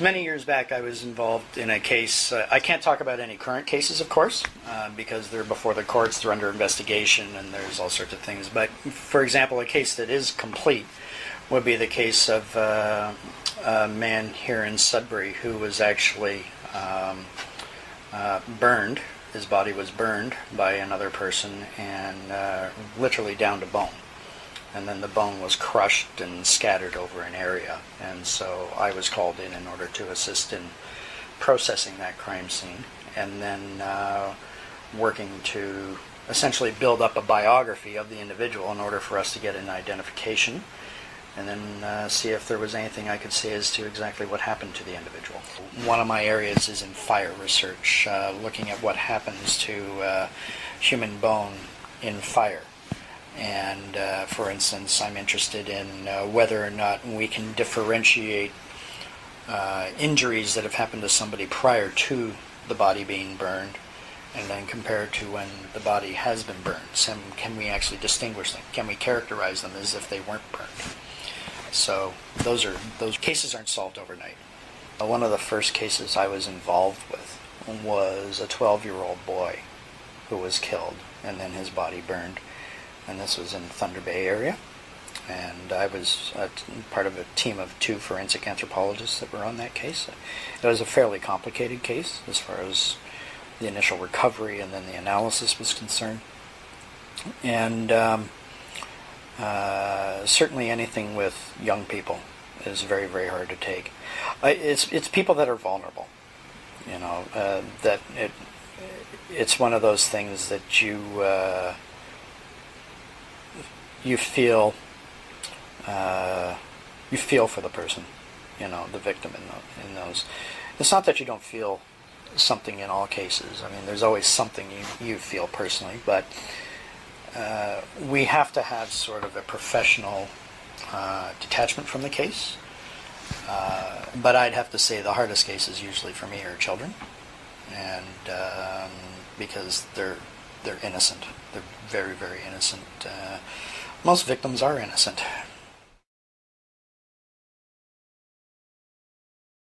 Many years back, I was involved in a case. I can't talk about any current cases, of course, because they're before the courts, they're under investigation, and there's all sorts of things. But, for example, a case that is complete would be the case of a man here in Sudbury who was actually burned. His body was burned by another person and literally down to bone. And then the bone was crushed and scattered over an area. And so I was called in order to assist in processing that crime scene and then working to essentially build up a biography of the individual in order for us to get an identification and then see if there was anything I could say as to exactly what happened to the individual. One of my areas is in fire research, looking at what happens to human bone in fire. And for instance, I'm interested in whether or not we can differentiate injuries that have happened to somebody prior to the body being burned and then compare it to when the body has been burned. So can we actually distinguish them? Can we characterize them as if they weren't burned? So those cases aren't solved overnight. One of the first cases I was involved with was a 12-year-old boy who was killed and then his body burned. And this was in Thunder Bay area, and I was part of a team of 2 forensic anthropologists that were on that case. It was a fairly complicated case as far as the initial recovery and then the analysis was concerned. And certainly anything with young people is very, very hard to take. It's people that are vulnerable, you know, that it's one of those things that you feel for the person, you know, the victim in those. It's not that you don't feel something in all cases. I mean, there's always something you feel personally, but we have to have sort of a professional detachment from the case. But I'd have to say the hardest cases usually for me are children, and because they're innocent. They're very, very innocent. Most victims are innocent.